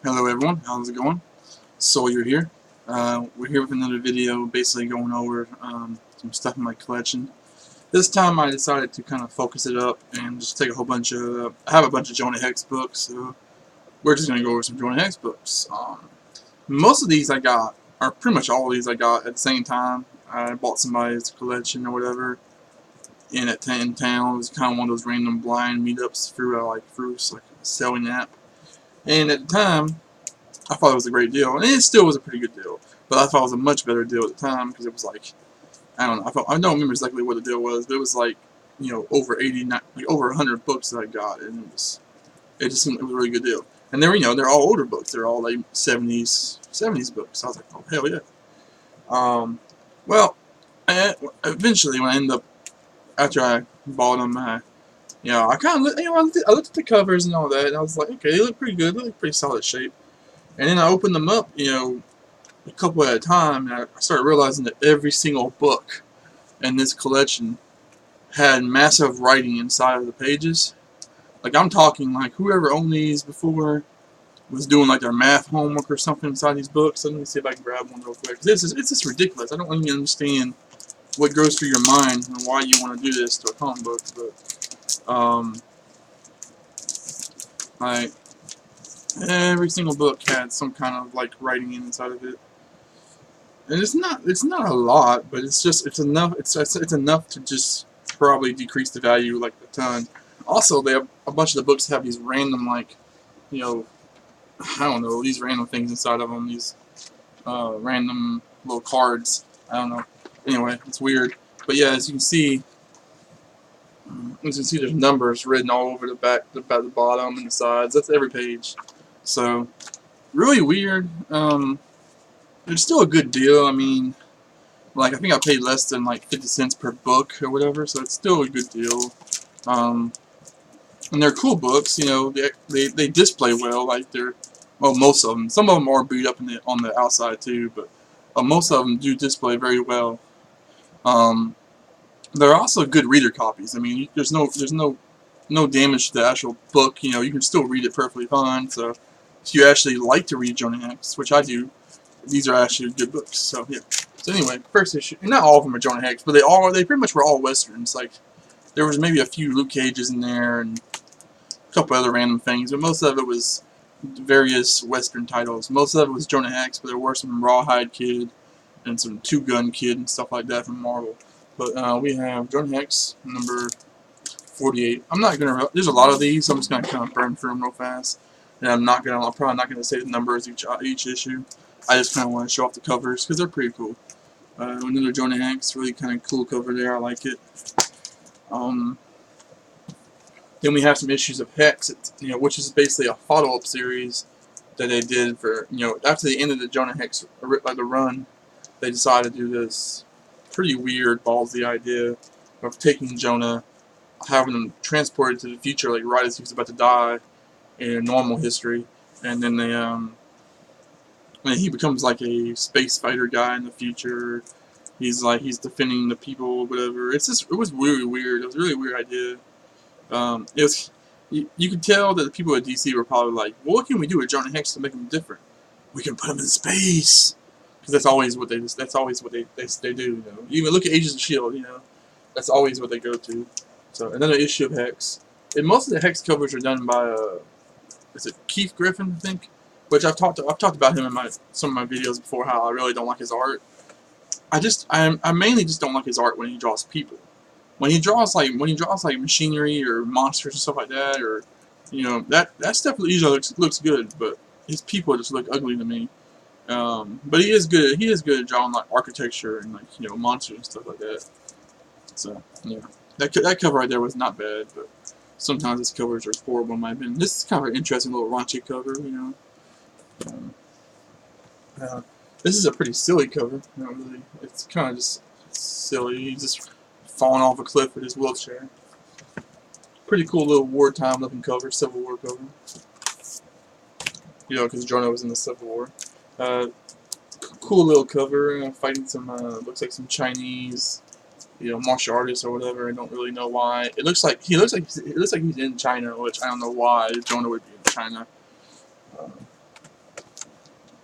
Hello everyone, how's it going? Sawyer here. We're here with another video basically going over some stuff in my collection. This time I decided to kind of focus it up and just take a whole bunch of, I have a bunch of Jonah Hex books, so we're just going to go over some Jonah Hex books. Most of these I got, or pretty much all of these I got at the same time. I bought somebody's collection or whatever in town. It was kind of one of those random blind meetups through like a selling app. And at the time, I thought it was a great deal, and it still was a pretty good deal. But I thought it was a much better deal at the time because it was like, I don't know, I don't remember exactly what the deal was, but it was like, over 89, like over 100 books that I got, and it just seemed it was a really good deal. And they're all older books. They're all like 70s books. I was like, oh hell yeah. Well, eventually when I ended up after I bought them, I kind of I looked at the covers and all that, and I was like, okay, they look pretty good. They look pretty solid shape. And then I opened them up, a couple at a time, and I started realizing that every single book in this collection had massive writing inside of the pages. Like, I'm talking like whoever owned these before was doing like their math homework or something inside these books. Let me see if I can grab one real quick. It's just ridiculous. I don't even understand what goes through your mind and why you want to do this to a comic book. But like every single book had some kind of like writing inside of it. And it's not a lot, but it's enough. It's enough to just probably decrease the value like a ton. Also, they have a bunch of the books have these random like, you know, I don't know, these random things inside of them. These random little cards. I don't know. Anyway, it's weird. But yeah, as you can see, there's numbers written all over the back, the bottom, and the sides. That's every page. So really weird. It's still a good deal. I mean, like, I think I paid less than like 50 cents per book or whatever, so it's still a good deal. And they're cool books, they display well. Like, well, most of them. Some of them are beat up on the outside too, but most of them do display very well. They're also good reader copies. I mean, there's no damage to the actual book. You can still read it perfectly fine. So if you actually like to read Jonah Hex, which I do, these are actually good books. So yeah. So anyway, first issue, and not all of them are Jonah Hex, but they pretty much were all westerns. Like, there was maybe a few Luke Cages in there and a couple other random things, but most of it was various western titles. Most of it was Jonah Hex, but there were some Rawhide Kid and some Two Gun Kid and stuff like that from Marvel. But we have Jonah Hex number 48. There's a lot of these, so I'm just gonna kind of burn through them real fast, and I'm probably not gonna say the numbers each issue. I just kind of want to show off the covers because they're pretty cool. Another Jonah Hex, really kind of cool cover there. I like it. Then we have some issues of Hex, which is basically a follow-up series that they did for, after the end of the Jonah Hex the run, they decided to do this pretty weird, ballsy idea of taking Jonah, having him transported to the future, like right as he was about to die in normal history, and then he becomes like a space fighter guy in the future. He's defending the people, whatever. It was really weird. It was a really weird idea. You could tell that the people at DC were probably like, well, what can we do with Jonah Hex to make him different? We can put him in space, because that's always what they do. Even look at Agents of S.H.I.E.L.D. That's always what they go to. So another issue of Hex, and most of the Hex covers are done by is it Keith Griffin, I think? Which I've talked about him in some of my videos before. How I really don't like his art. I mainly just don't like his art when he draws people. When he draws like machinery or monsters and stuff like that, or that stuff usually looks good, but his people just look ugly to me. But he is good. He is good at drawing like architecture and like monsters and stuff like that. So yeah, that cover right there was not bad, but sometimes his covers are horrible in my opinion. This is kind of an interesting little raunchy cover, This is a pretty silly cover. Really, it's kind of just silly. He's just falling off a cliff with his wheelchair. Pretty cool little wartime looking cover, Civil War cover. Because Jonah was in the Civil War. Cool little cover, fighting some looks like some Chinese, martial artists or whatever. I don't really know why. It looks like he's in China, which I don't know why Jonah would be in China.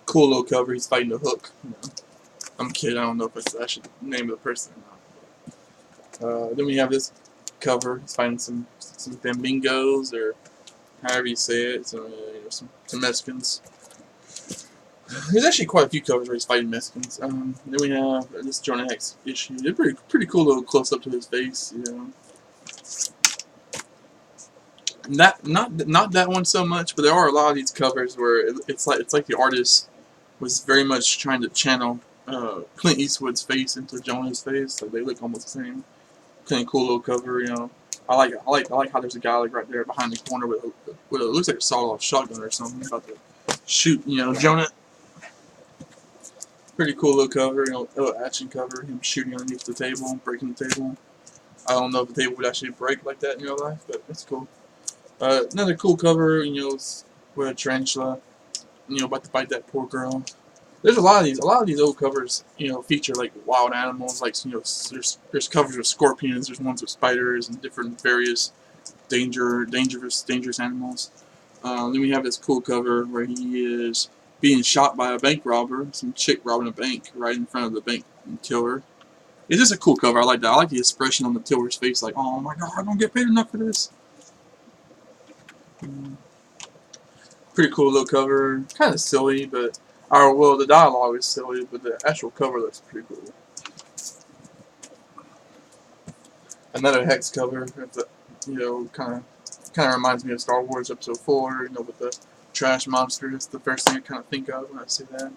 Cool little cover. He's fighting the Hook. You know. I'm kidding. I don't know if it's actually the name of the person or not. Then we have this cover. He's fighting some flamingos, or however you say it. So, some Mexicans. There's actually quite a few covers where he's fighting Mexicans. Then we have this Jonah Hex issue. They're pretty cool little close up to his face, you know. Not that one so much, but there are a lot of these covers where it's like the artist was very much trying to channel Clint Eastwood's face into Jonah's face. Like they look almost the same. Kind of cool little cover, you know. I like how there's a guy like right there behind the corner with a looks like a sawed-off shotgun or something about to shoot, you know, Jonah. Pretty cool little cover, you know, little action cover. Him shooting underneath the table, breaking the table. I don't know if the table would actually break like that in real life, but it's cool. Another cool cover, you know, with a tarantula, you know, about to bite that poor girl. There's a lot of these old covers, you know, feature like wild animals, like, you know, there's covers with scorpions, there's ones with spiders and different various dangerous animals. Then we have this cool cover where he is being shot by a bank robber, some chick robbing a bank right in front of the bank teller. It's just a cool cover. I like that. I like the expression on the teller's face, like, oh my god, I don't get paid enough for this. Pretty cool little cover. Kind of silly, but well, the dialogue is silly, but the actual cover looks pretty cool. Another Hex cover. You know, kind of reminds me of Star Wars Episode 4. You know, with the trash monster. That's the first thing I kind of think of when I see that.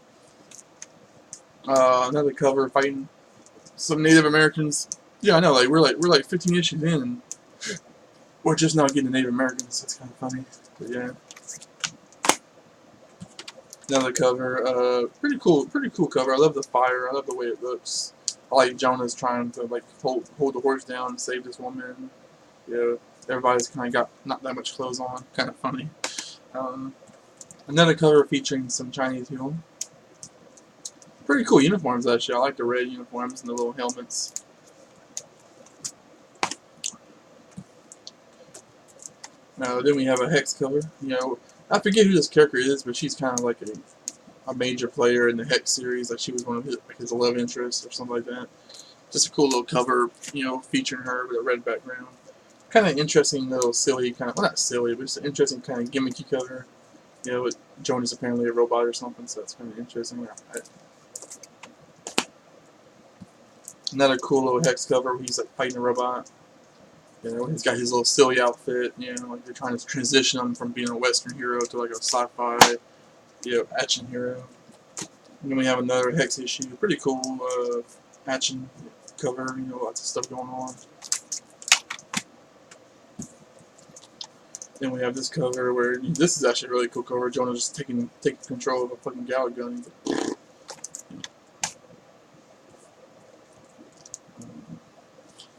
Another cover fighting some Native Americans. Yeah, I know. Like we're like 15 issues in, and we're just not getting the Native Americans. That's kind of funny. But yeah. Another cover, pretty cool cover. I love the fire. I love the way it looks. I like Jonah's trying to like hold the horse down and save this woman. You know, everybody's kind of got not that much clothes on. Kind of funny. Another cover featuring some Chinese people. Pretty cool uniforms actually. I like the red uniforms and the little helmets. Then we have a Hex cover. You know, I forget who this character is, but she's kind of like a major player in the Hex series. Like she was one of his love interests or something like that. Just a cool little cover, you know, featuring her with a red background. Kind of interesting little silly kind of, well, not silly, but it's an interesting kind of gimmicky cover. You know, Jonah's apparently a robot or something, so that's kind of interesting. Another cool little Hex cover where he's like fighting a robot. You know, he's got his little silly outfit, you know, like they're trying to transition him from being a Western hero to like a sci-fi, you know, action hero. And then we have another Hex issue, pretty cool action cover, you know, lots of stuff going on. Then we have this cover where, this is actually a really cool cover, Jonah just taking control of a fucking Gallagher gun.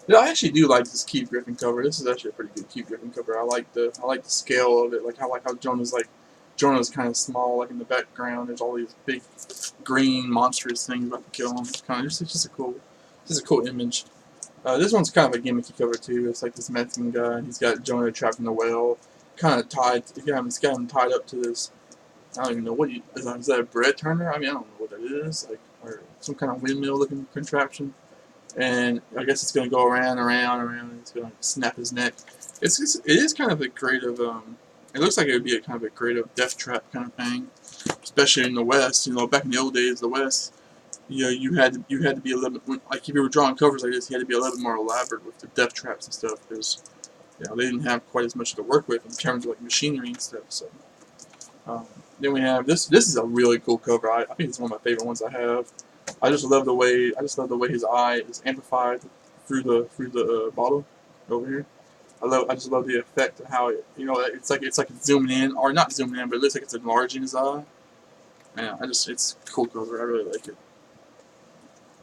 Yeah, I actually do like this Keith Griffin cover. This is actually a pretty good Keith Griffin cover. I like the scale of it. Like I like how Jonah's kind of small. Like in the background, there's all these big green monstrous things about to kill him. It's kind of just a cool image. This one's kind of a gimmicky cover too. It's like this Mexican guy. He's got Jonah trapped in a well, kind of tied. He's got him tied up to this. I don't even know what is that a bread turner? I mean, I don't know what that is. Like or some kind of windmill looking contraption. And I guess it's going to go around, and it's going to snap his neck. It is kind of a creative, it looks like it would be a kind of a creative death trap kind of thing, especially in the West. You know, back in the old days, the West, you know, you had to be a little bit, like if you were drawing covers like this, you had to be a little bit more elaborate with the death traps and stuff, because, you know, they didn't have quite as much to work with in terms of like machinery and stuff. So, then we have this. This is a really cool cover. I think it's one of my favorite ones I have. I just love the way his eye is amplified through the bottle over here. I just love the effect of how it, you know, it's like it's zooming in, or not zooming in, but it looks like it's enlarging his eye. Man, it's a cool cover. I really like it.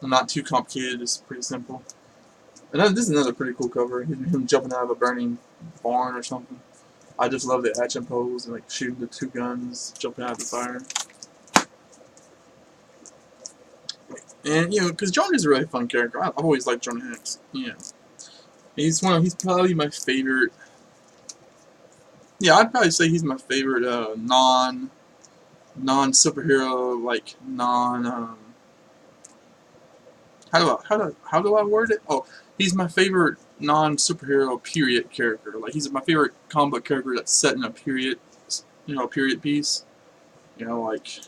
Not too complicated. It's pretty simple. And this is another pretty cool cover. Him jumping out of a burning barn or something. I just love the action pose and like shooting the two guns, jumping out of the fire. And, you know, because Jonah's a really fun character. I've always liked Jonah Hex. Yeah. He's probably my favorite. Yeah, I'd probably say he's my favorite non-superhero, like how do I word it? Oh, he's my favorite non-superhero period character. Like he's my favorite comic book character that's set in a period, period piece. You know, like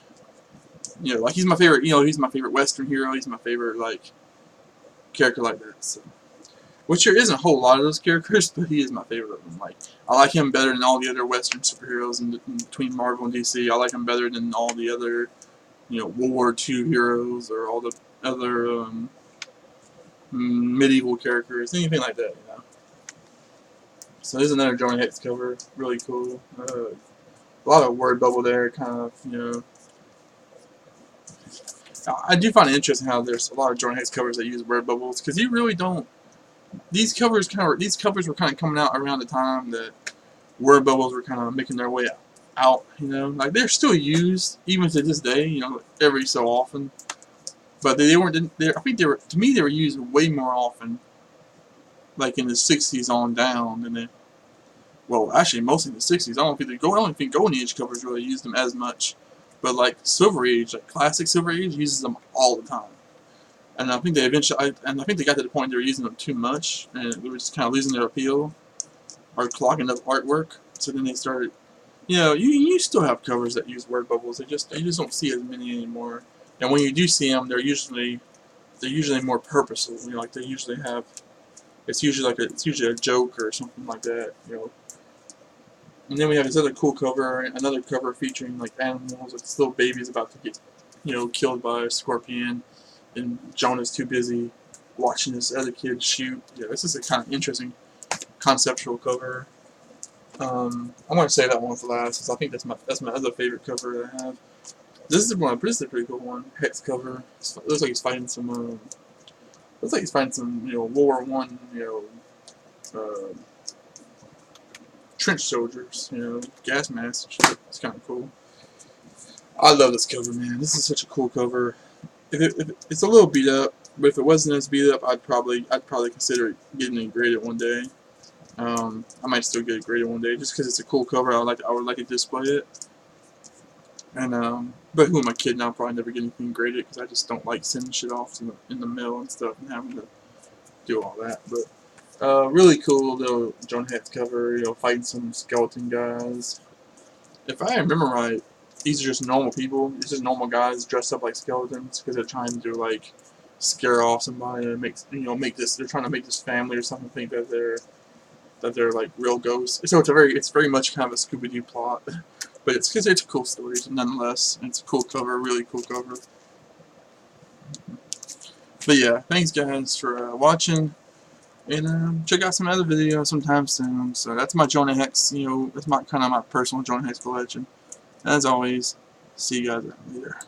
like he's my favorite. He's my favorite Western hero. He's my favorite like character like that. So, which there isn't a whole lot of those characters, but he is my favorite of them. Like I like him better than all the other Western superheroes in between Marvel and DC. I like him better than all the other World War II heroes or all the other medieval characters, anything like that. So there's another Jonah Hex cover, really cool. A lot of word bubble there, kind of. I do find it interesting how there's a lot of Jonah Hex covers that use word bubbles because you really don't. These covers were kind of coming out around the time that word bubbles were kind of making their way out. Like they're still used even to this day. Every so often. But they weren't. I think they were. To me, they were used way more often, like in the '60s on down, than they. Well, actually, mostly in the '60s. I don't think Golden Age covers really used them as much, but like Silver Age, like classic Silver Age, uses them all the time. And I think they got to the point they were using them too much, and they were just kind of losing their appeal, or clogging up artwork. So then they started. You still have covers that use word bubbles. You just don't see as many anymore. And when you do see them, they're usually more purposeful. Like they usually have. It's usually a joke or something like that. And then we have this other cool cover, another cover featuring like animals, like little babies about to get, killed by a scorpion, and Jonah's too busy watching this other kid shoot. Yeah, this is a kind of interesting conceptual cover. I'm gonna say that one for last, because I think that's my other favorite cover that I have. This is a pretty cool one. Hex cover. It looks like he's fighting some. World War One. Trench soldiers. Gas masks. It's kind of cool. I love this cover, man. This is such a cool cover. It's a little beat up, but if it wasn't as beat up, I'd probably consider getting it graded one day. I might still get it graded one day just because it's a cool cover. I would like to display it. And but who am I kidding? I'll probably never get anything graded because I just don't like sending shit off in the mail and stuff and having to do all that. But really cool little Jonah Hex cover. Fighting some skeleton guys. If I remember right, these are just normal people. It's just normal guys dressed up like skeletons because they're trying to like scare off somebody and they're trying to make this family or something think that they're like real ghosts. So it's very much kind of a Scooby-Doo plot, but it's because it's a cool story nonetheless. And it's a cool cover, really cool cover. But yeah, thanks guys for watching, and check out some other videos sometime soon. So that's my Jonah Hex. That's my personal Jonah Hex collection. As always, see you guys later.